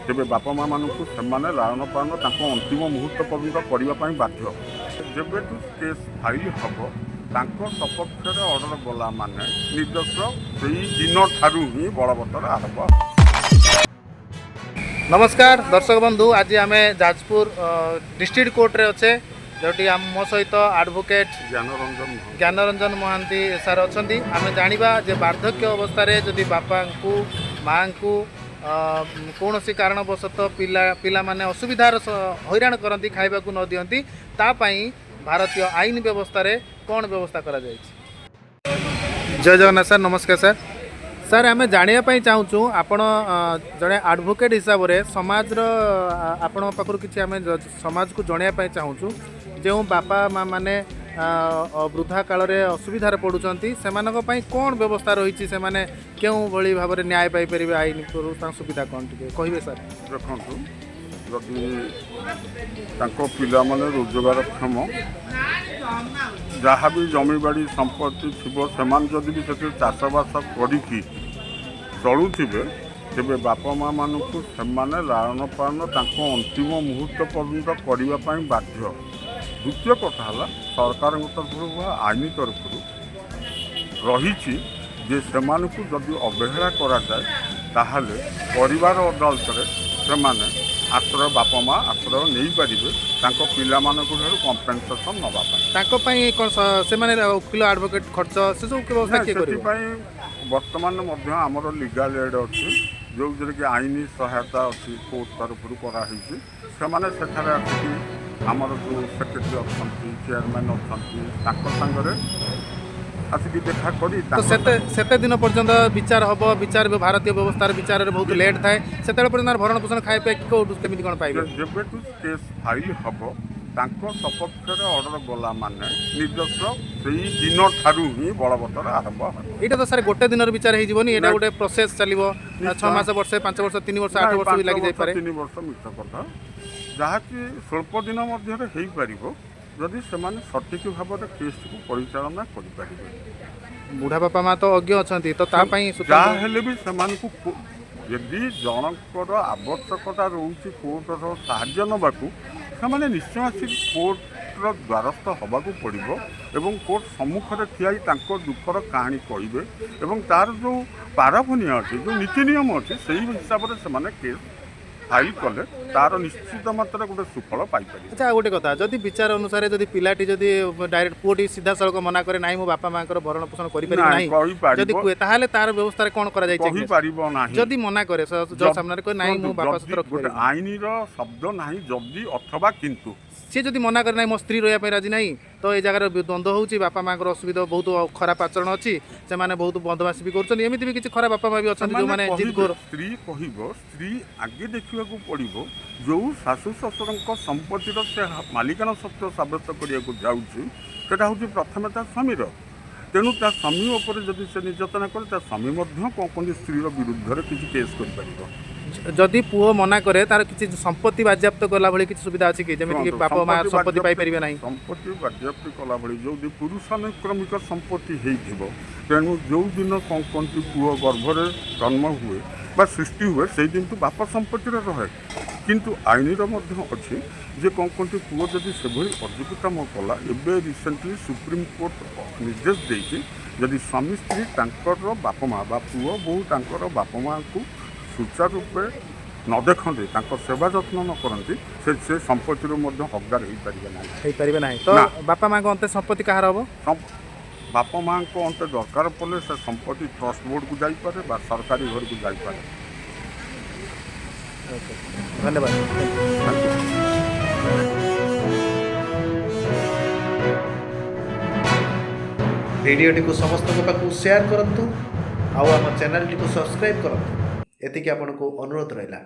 तेरे बापा माँ मानक से लालन पालन अंतिम मुहूर्त पर्यटन करने बाध्य जब केस फाइल हम सपक्ष अर्डर गला माने निर्देश से दिन ठारू ही बलवत्तर आरंभ। नमस्कार दर्शक बंधु, आज आम जाजपुर डिस्ट्रिक्ट कोर्ट रे अच्छे जोटी मो सहित एडवोकेट ज्ञानरंजन महांती सार अच्छा आम जाना जे वार्धक्य अवस्था जदि बापा को माँ को कौन सी कारणवशतः पिला माने असुविधार हैरान करती खाइबा को न दियंती तापाई भारतीय आईन व्यवस्था रे कौन व्यवस्था करा जाय। जय जगन्नाथ सर, नमस्कार सर। सर आम जानापी चाहूँ आपण जड़े एडवोकेट हिसाब से समाज आपण पाखर कि समाज को जनवाई चाहूँ जो बापा माँ मैंने वृद्धा काल में असुविधार पड़ुंट से कौन व्यवस्था रही से क्यों भली भाव में न्याय पाइपर आईन सुविधा कौन कहे सर। देखु जदि पिला माने रोजगारक्षम जहाँ भी जमी बाड़ी संपत्ति थी से भी से चाषबास कर चलुवे तेरे बापा माँ मानक से लालन पालन अंतिम मुहूर्त पर्यटन करने बाध्य। द्वितीय कथा है सरकार तरफ आईन तरफ रही जे से जदि अवहेला कराए ताहले परिवार अदालत से आश्रय बापा माँ आश्रय नहीं पारे पिला कंपेनसेसन नापी वकिल एडवोकेट खर्च से सब व्यवस्था बर्तमान आमर लीगल एड अच्छी जो कि आईन सहायता अच्छी कोर्ट तरफ से आसिक आमर जो सेक्रेटरी अच्छा चेयरमैन अच्छा सागर आसिक देखा कर दिन पर्यंत विचार हम विचार भारतीय व्यवस्था विचार बहुत लेट थाए से पर्यटन भरण पोषण खाए कमी कौन पाइबे जब केस फाइल हम सपक्ष अर्डर गला माने निर्देश से दिन ठारू ही बलवत्तर आरंभ। यहाँ तो सर गोटे दिन विचार होनी ये गोटे प्रोसेस चलो 6 मास वर्ष 5 वर्ष 3 वर्ष 8 वर्ष भी लगी जाए 3 वर्ष मिछ कथा जहाँकि स्वल्प दिन मध्य हो जदि से सठिक भाव में केस को परिचालना करें। बुढ़ा बापा माँ तो अज्ञ अच्छा तो जहाँ भी से यदि जनकर आवश्यकता रोचे कोर्टर साहाय्य नवाक से निश्चय आसिक कोर्टर द्वारस्थ होगाक पड़ो एवं कोर्ट सम्मुखें ठिया दुखर कहानी कहे तार जो पाराफनिया अच्छे जो नीति नियम अच्छे से हिसाब से केस फाइल कले तार निश्चित मात्रा गोटे सुफल पाई। अच्छा गोटे कथा जदि विचार अनुसार जदि पिलाटी जदि डायरेक्ट पुओटी सीधा सड़क मना करे ना मो बापा माँ भरण पोषण करें ताहले तार व्यवस्था कौन जदि मना करे जज सामने ना मो बापा सहित आईन शब्द ना जदि अथवा किंतु सी जदि मना करे ना मो स्त्री रही राजी ना तो ये जगह द्वंद्व होची बापा माँ असुविधा बहुत खराब आचरण अच्छी से बहुत बदमाशी भी करमती भी किसी खराब बापा माँ भी अच्छा जो मैंने जिदखोर स्त्री कह स्त्री आगे देखा पड़ो जो शाशु शशुर संपत्तिर से मालिकाना सत्य सब्यस्त करने हूँ प्रथम स्वामीर तेणु ता स्वामी उपर जदि से निर्यातना करे स्वामी कौन स्त्री विरुद्ध में किसी केस कर जदि पुओ मना करे तार किसी संपत्ति बाज्याप्त कला भली किसी सुविधा अच्छी कि जमी बापा माँ संपत्ति पाई परिबे नहीं संपत्ति बाज्याप्त कला भली जो पुरुषानुक्रमिक संपत्ति हो तेणु जो दिन कौन कहती पुओ गर्भरे जन्म हुए बा सृष्टि हुए से दिन तो बापा संपत्ति रहे किंतु आईन अच्छी जे कौन कहती पुओ जदि से अर्जुकता कला एवं रिसेंटली सुप्रीम कोर्ट निर्देश देती जदि स्वामी स्त्री तांकर बापा माँ बा पुओ बहु तांकर बापा माँ को सुचारू रूपे न देखते सेवा जत्न न करती से संपत्ति हकदार हो पारे ना तो बापा माँ अंत संपत्ति कहार हम बापा माँ को अंत दरकार पड़े से संपत्ति ट्रस्ट बोर्ड को जापे सरकारी घर को जापे। धन्यवाद। भिडियोटी को समस्त पाखु शेयर करंतु आउ आम चैनल टी को सब्सक्राइब करंतु एतिकी आपन को अनुरोध रहिला।